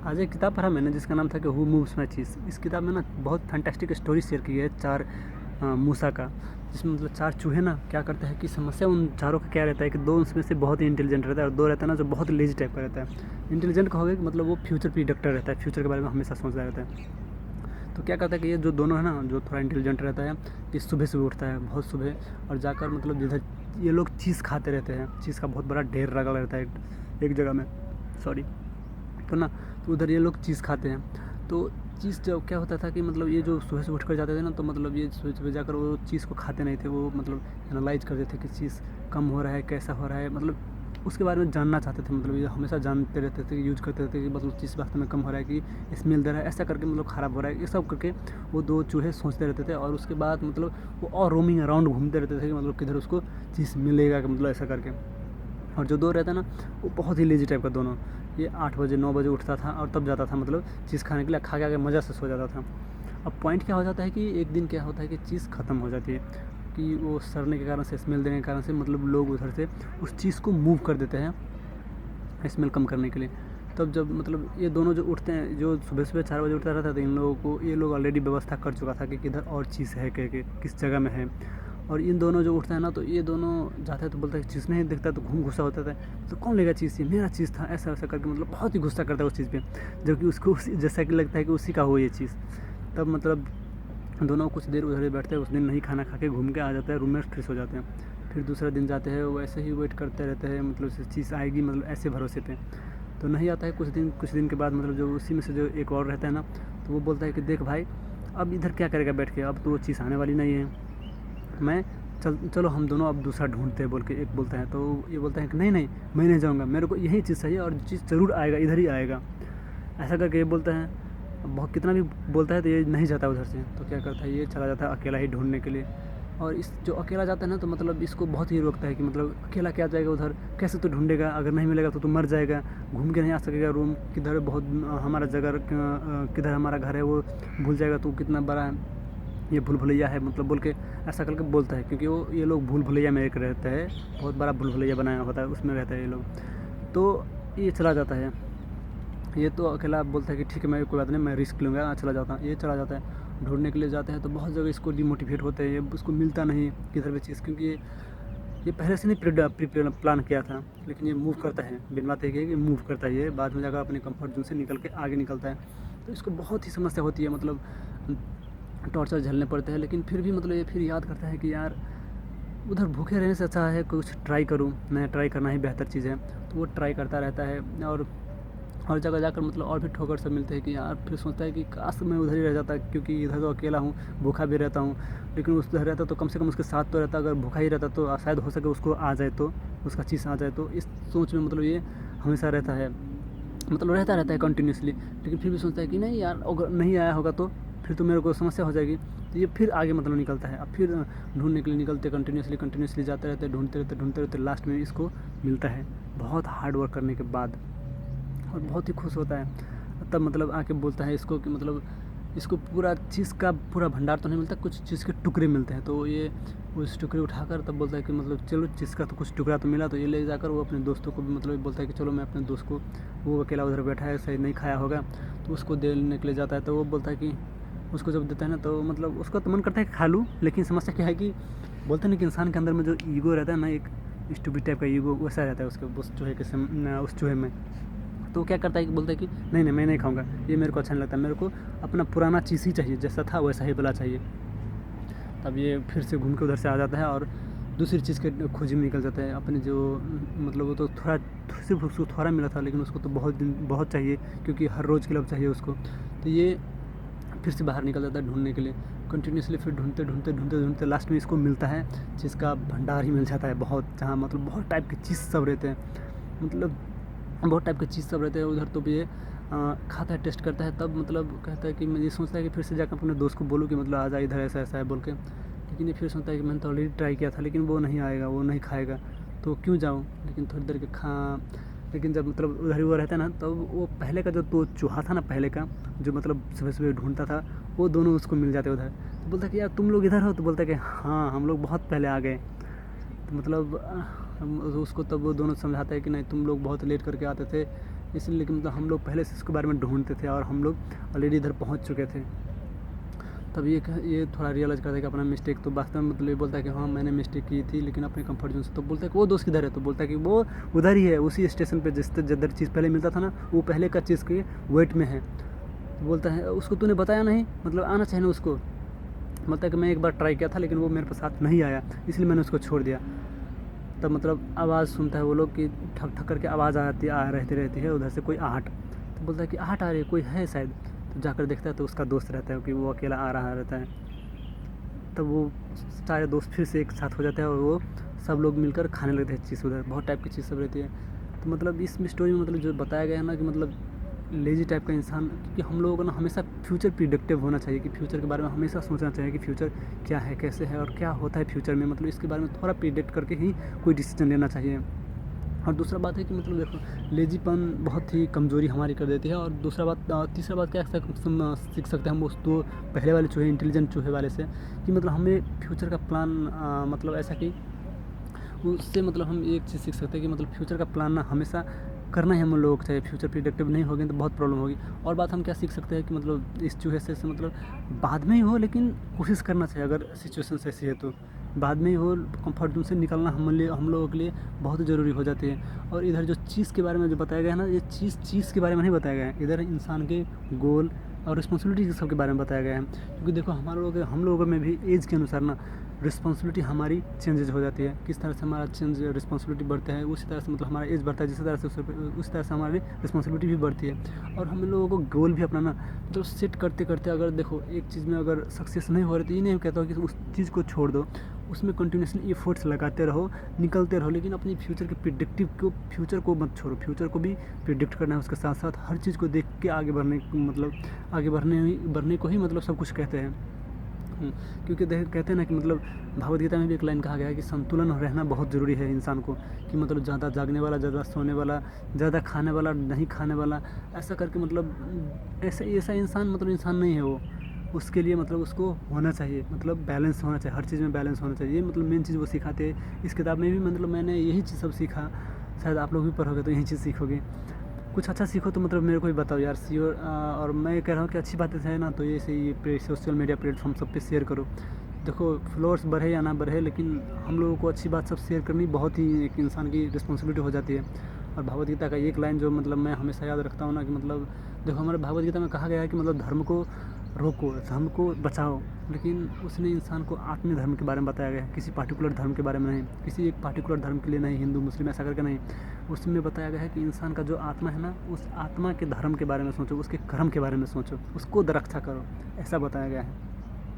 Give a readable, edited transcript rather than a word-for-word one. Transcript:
आज एक किताब पढ़ा मैंने जिसका नाम था कि हु मूव्स माई चीज़। इस किताब में ना बहुत फैंटास्टिक स्टोरी शेयर की है चार मूसा का, जिसमें मतलब चार चूहे ना क्या करते हैं कि समस्या उन चारों का क्या रहता है कि दो उसमें से बहुत ही इंटेलिजेंट रहता है और दो रहता है ना जो बहुत लेजी टाइप का रहता है। इंटेलिजेंट कहोगे कि मतलब वो फ्यूचर प्रिडिक्टर रहता है, फ्यूचर के बारे में हमेशा सोचता रहता है। तो क्या करता है कि ये जो दोनों है ना, जो थोड़ा इंटेलिजेंट रहता है, ये सुबह सुबह उठता है बहुत सुबह और जाकर मतलब जिधर ये लोग चीज़ खाते रहते हैं, चीज़ का बहुत बड़ा ढेर लगा रहता है एक जगह में, सॉरी। तो ना तो उधर ये लोग चीज़ खाते हैं। तो चीज़ जब क्या होता था कि मतलब ये जो सुबह से उठ कर जाते थे ना, तो मतलब ये सुबह सुबह जाकर वो चीज़ को खाते नहीं थे, वो मतलब एनालाइज करते थे कि चीज़ कम हो रहा है, कैसा हो रहा है, मतलब उसके बारे में जानना चाहते थे। मतलब ये हमेशा जानते रहते थे, यूज करते रहते थे कि मतलब चीज़ वास्तव में कम हो रहा है कि स्मेल दे रहा है, ऐसा करके मतलब ख़राब हो रहा है, ये सब करके वो दो चूहे सोचते रहते थे। और उसके बाद मतलब वो और रोमिंग अराउंड घूमते रहते थे कि मतलब किधर उसको चीज़ मिलेगा, कि मतलब ऐसा करके। और जो दो रहता है ना, वो बहुत ही लेजी टाइप का दोनों। ये 8 बजे 9 बजे उठता था और तब जाता था मतलब चीज़ खाने के लिए, खा के आके मज़ा से सो जाता था। अब पॉइंट क्या हो जाता है कि एक दिन क्या होता है कि चीज़ ख़त्म हो जाती है, कि वो सड़ने के कारण से, स्मेल देने के कारण से मतलब लोग उधर से उस चीज़ को मूव कर देते हैं स्मेल कम करने के लिए। तब जब मतलब ये दोनों जो उठते हैं, जो सुबह सुबह 4 बजे उठता रहता था, इन लोगों को ये लोग ऑलरेडी व्यवस्था कर चुका था कि किधर और चीज़ है, कह के किस जगह में है। और इन दोनों जो उठता है ना, तो ये दोनों जाता है तो बोलता है चीज़ नहीं दिखता, तो घूम गुस्सा होता था, तो कौन लेगा चीज़, ये मेरा चीज़ था, ऐसा वैसा करके मतलब बहुत ही गुस्सा करता है उस चीज़ पे, जबकि उसको जैसा कि लगता है कि उसी का हो ये चीज़। तब मतलब दोनों कुछ देर उधर ही बैठते हैं, उस दिन नहीं खाना खा के घूम के आ जाते हैं रूम में, फ्रेश हो जाते हैं। फिर दूसरा दिन जाते हैं, वो ऐसे ही वेट करते रहते हैं, मतलब चीज़ आएगी, मतलब ऐसे भरोसे पे तो नहीं आता है। कुछ दिन के बाद मतलब जो उसी में से जो एक और रहता है ना, तो वो बोलता है कि देख भाई, अब इधर क्या करेगा बैठ के, अब तो वो चीज़ आने वाली नहीं है, मैं चलो हम दोनों अब दूसरा ढूंढते हैं, बोल के एक बोलता है। तो ये बोलता है कि नहीं नहीं, मैं नहीं जाऊँगा, मेरे को यही चीज़ चाहिए और चीज़ ज़रूर आएगा, इधर ही आएगा, ऐसा करके ये बोलता है। अब बहुत कितना भी बोलता है तो ये नहीं जाता उधर से। तो क्या करता है, ये चला जाता है अकेला ही ढूंढने के लिए। और इस जो अकेला जाता है ना, तो मतलब इसको बहुत ही रोकता है कि मतलब अकेला क्या जाएगा उधर, कैसे तो ढूंढेगा, अगर नहीं मिलेगा तो मर जाएगा, घूम के नहीं आ सकेगा रूम, किधर बहुत हमारा जगह किधर हमारा घर है वो भूल जाएगा, तो कितना बड़ा है ये भूल भुलैया है, मतलब बोल के ऐसा करके बोलता है। क्योंकि वो ये लोग भूल भुलैया में एक रहते हैं, बहुत बड़ा भूल भुलैया बनाया होता है, उसमें रहता है ये लोग। तो ये चला जाता है, ये तो अकेला बोलता है कि ठीक है मैं कोई बात नहीं, मैं रिस्क लूँगा, चला जाता हूँ। ये चला जाता है, ढूंढने के लिए जाते हैं, तो बहुत जगह इसको डिमोटिवेट होते हैं, ये उसको मिलता नहीं किधर भी चीज़, क्योंकि ये पहले से नहीं प्लान किया था। लेकिन ये मूव करता है, बिन बात एक है कि मूव करता है, ये बाद में जाकर अपने कंफर्ट जोन से निकल के आगे निकलता है। तो इसको बहुत ही समस्या होती है, मतलब टॉर्चर झेलने पड़ते हैं, लेकिन फिर भी मतलब ये फिर याद करता है कि यार उधर भूखे रहने से अच्छा है कुछ ट्राई करूँ, नया ट्राई करना ही बेहतर चीज़ है। तो वो ट्राई करता रहता है और जगह जाकर मतलब और भी ठोकर सब मिलते हैं कि यार, फिर सोचता है कि काश मैं उधर ही रह जाता, क्योंकि इधर तो अकेला हूँ, भूखा भी रहता हूँ। लेकिन उधर रहता तो कम से कम उसके साथ तो रहता, अगर भूखा ही रहता तो शायद हो सके उसको आ जाए, तो उसका चीज़ आ जाए। तो इस सोच में मतलब ये हमेशा रहता है, मतलब रहता रहता है कंटिन्यूसली। लेकिन फिर भी सोचता है कि नहीं यार, अगर नहीं आया होगा तो फिर तो मेरे को समस्या हो जाएगी। तो ये फिर आगे मतलब निकलता है, अब फिर ढूंढने के लिए निकलते, कंटिन्यूसली जाते रहते, ढूंढते रहते, लास्ट में इसको मिलता है बहुत हार्ड वर्क करने के बाद, और बहुत ही खुश होता है। तब मतलब आके बोलता है इसको कि मतलब इसको पूरा चीज़ का पूरा भंडार तो नहीं मिलता, कुछ चीज़ के टुकड़े मिलते हैं। तो ये उस टुकड़े उठाकर तब बोलता है कि मतलब चलो चीज़ का तो कुछ टुकड़ा तो मिला, तो ये ले जाकर वो अपने दोस्तों को भी मतलब बोलता है कि चलो मैं अपने दोस्त को, वो अकेला उधर बैठा है, शायद नहीं खाया होगा, तो उसको देने के लिए जाता है। तो वो बोलता है कि उसको जब देता है ना, तो मतलब उसका तो मन करता है कि खा लूँ, लेकिन समस्या क्या है कि बोलते हैं ना कि इंसान के अंदर में जो ईगो रहता है ना, एक स्टूपिड टाइप का ईगो वैसा रहता है उसके उस चूहे के उस चूहे में। तो क्या करता है कि बोलता है कि नहीं नहीं, मैं नहीं खाऊंगा, ये मेरे को अच्छा नहीं लगता, मेरे को अपना पुराना चीज़ ही चाहिए, जैसा था वैसा ही वाला चाहिए। तब ये फिर से घूम के उधर से आ जाता है और दूसरी चीज़ के खोज में निकल जाता है अपने जो, मतलब वो तो थोड़ा, सिर्फ उसको थोड़ा मिला था, लेकिन उसको तो बहुत चाहिए, क्योंकि हर रोज़ के लिए चाहिए उसको। तो ये फिर से बाहर निकल जाता है ढूंढने के लिए कंटिन्यूसली, फिर ढूंढते लास्ट में इसको मिलता है, जिसका भंडार ही मिल जाता है बहुत, जहाँ मतलब बहुत टाइप की चीज़ सब रहते हैं, मतलब बहुत टाइप के चीज़ सब रहते हैं उधर। तो भी ये खाता है, टेस्ट करता है, तब मतलब कहता है कि मैं ये सोचता है कि फिर से जाकर अपने दोस्त को बोलूँ कि मतलब आ जा इधर, ऐसा ऐसा है बोल के। लेकिन ये फिर सोचता है कि मैंने तो ऑलरेडी ट्राई किया था, लेकिन वो नहीं आएगा, वो नहीं खाएगा, तो क्यों जाऊँ। लेकिन थोड़ी देर के लेकिन जब मतलब उधर ही वो रहता है ना, तब वो पहले का जो तो चूहा था ना, पहले का जो मतलब सुबह सुबह ढूंढता था, वो दोनों उसको मिल जाते उधर। तो बोलता है कि यार तुम लोग इधर हो, तो बोलता है कि हाँ हम लोग बहुत पहले आ गए। तो मतलब उसको तब वो दोनों समझाता है कि नहीं, तुम लोग बहुत लेट करके आते थे, इसलिए लेकिन मतलब हम लोग पहले से इसके बारे में ढूंढते थे और हम लोग ऑलरेडी इधर पहुँच चुके थे। तब ये थोड़ा रियलाइज़ करता है कि अपना मिस्टेक, तो वास्तव में मतलब ये बोलता है कि हाँ मैंने मिस्टेक की थी लेकिन अपने कंफर्ट जोन से। तो बोलता है कि वो दोस्त किधर है, तो बोलता है कि वो उधर ही है, उसी स्टेशन पे जिधर चीज़ पहले मिलता था ना, वो पहले का चीज़ के वेट में है। तो बोलता है उसको तूने बताया नहीं, मतलब आना चाहिए ना उसको। बोलता है कि मैं एक बार ट्राई किया था लेकिन वो मेरे पास साथ नहीं आया, इसलिए मैंने उसको छोड़ दिया। तब मतलब आवाज़ सुनता है वो लोग कि ठक ठक करके आवाज़ रहती है उधर से कोई आहट। तो बोलता है कि आहट आ रही है, कोई है शायद। तो जाकर देखता है तो उसका दोस्त रहता है कि वो अकेला आ रहा रहता है। तब वो सारे दोस्त फिर से एक साथ हो जाते हैं और वो सब लोग मिलकर खाने लगते हैं चीज़, उधर बहुत टाइप की चीज़ सब रहती है। तो मतलब इस स्टोरी में मतलब जो बताया गया है ना कि मतलब लेज़ी टाइप का इंसान, क्योंकि हम लोगों को ना हमेशा फ्यूचर प्रिडिक्टिव होना चाहिए कि फ्यूचर के बारे में हमेशा सोचना चाहिए कि फ्यूचर क्या है, कैसे है और क्या होता है फ्यूचर में, मतलब इसके बारे में थोड़ा प्रिडिक्ट करके ही कोई डिसीजन लेना चाहिए। और दूसरा बात है कि मतलब देखो लेज़ीपन बहुत ही कमज़ोरी हमारी कर देती है। और तीसरा बात क्या सीख सकते हैं हम उस तो पहले वाले चूहे, इंटेलिजेंट चूहे वाले से, कि मतलब हमें फ्यूचर का प्लान मतलब ऐसा कि उससे मतलब हम एक चीज़ सीख सकते हैं कि मतलब फ्यूचर का प्लान ना हमेशा करना ही हम लोगों को चाहिए। फ्यूचर प्रिडिक्टिव नहीं होगी तो बहुत प्रॉब्लम होगी। और बात हम क्या सीख सकते हैं कि मतलब इस चूहे से मतलब बाद में ही हो लेकिन कोशिश करना चाहिए, अगर सिचुएशन ऐसी है तो बाद में ही हो। कंफर्ट जोन से निकलना हम लोगों के लिए बहुत ज़रूरी हो जाती है। और इधर जो चीज़ के बारे में जो बताया गया है ना, ये चीज़ के बारे में नहीं बताया गया है, इधर इंसान के गोल और रिस्पॉन्सिबिलिटी सब के बारे में बताया गया है। क्योंकि देखो हम लोगों में भी एज के अनुसार ना रिस्पॉन्सिबिलिटी हमारी चेंजेज हो जाती है। किस तरह से हमारा रिस्पॉन्सिबिलिटी बढ़ता है उसी तरह से मतलब हमारा एज बढ़ता है, जिस तरह से उस तरह से हमारी रिस्पॉन्सिबिलिटी भी बढ़ती है। और हम लोगों को गोल भी अपनाना मतलब सेट करते करते, अगर देखो एक चीज़ में अगर सक्सेस नहीं हो रही तो ये नहीं कहता कि उस चीज़ को छोड़ दो, उसमें कंटिन्यूसली एफर्ट्स लगाते रहो, निकलते रहो, लेकिन अपनी फ्यूचर के फ्यूचर को मत छोड़ो। फ्यूचर को भी प्रिडिक्ट करना है, उसके साथ साथ हर चीज़ को देख के आगे बढ़ने को ही मतलब सब कुछ कहते हैं। क्योंकि कहते हैं ना कि मतलब भगवद गीता में भी एक लाइन कहा गया है कि संतुलन रहना बहुत ज़रूरी है इंसान को, कि मतलब ज़्यादा जागने वाला, ज़्यादा सोने वाला, ज़्यादा खाने वाला, नहीं खाने वाला, ऐसा करके मतलब ऐसा इंसान मतलब इंसान नहीं है वो। उसके लिए मतलब उसको होना चाहिए, मतलब बैलेंस होना चाहिए, हर चीज़ में बैलेंस होना चाहिए। ये मतलब मेन चीज़ वो सिखाते हैं इस किताब में भी। मतलब मैंने यही चीज़ सब सीखा, शायद आप लोग भी पढ़ोगे तो यही चीज़ सीखोगे। कुछ अच्छा सीखो तो मतलब मेरे को भी बताओ यार, श्योर। और मैं कह रहा हूँ कि अच्छी बातें है ना तो ये सोशल मीडिया प्लेटफॉर्म सब पे शेयर करो। देखो फॉलोअर्स बढ़े या ना बढ़े, लेकिन हम लोगों को अच्छी बात सब शेयर करनी बहुत ही एक इंसान की रिस्पॉन्सिबिलिटी हो जाती है। और भगवद गीता का एक लाइन जो मतलब मैं हमेशा याद रखता हूँ ना कि मतलब देखो हमारे भगवद गीता में कहा गया है कि मतलब धर्म को रोको, धर्म को बचाओ, लेकिन उसने इंसान को आत्म धर्म के बारे में बताया गया है, किसी पार्टिकुलर धर्म के बारे में नहीं, किसी एक पार्टिकुलर धर्म के लिए नहीं, हिंदू मुस्लिम ऐसा करके नहीं। उसमें बताया गया है कि इंसान का जो आत्मा है ना, उस आत्मा के धर्म के बारे में सोचो, उसके कर्म के बारे में सोचो, उसको रक्षा करो, ऐसा बताया गया है।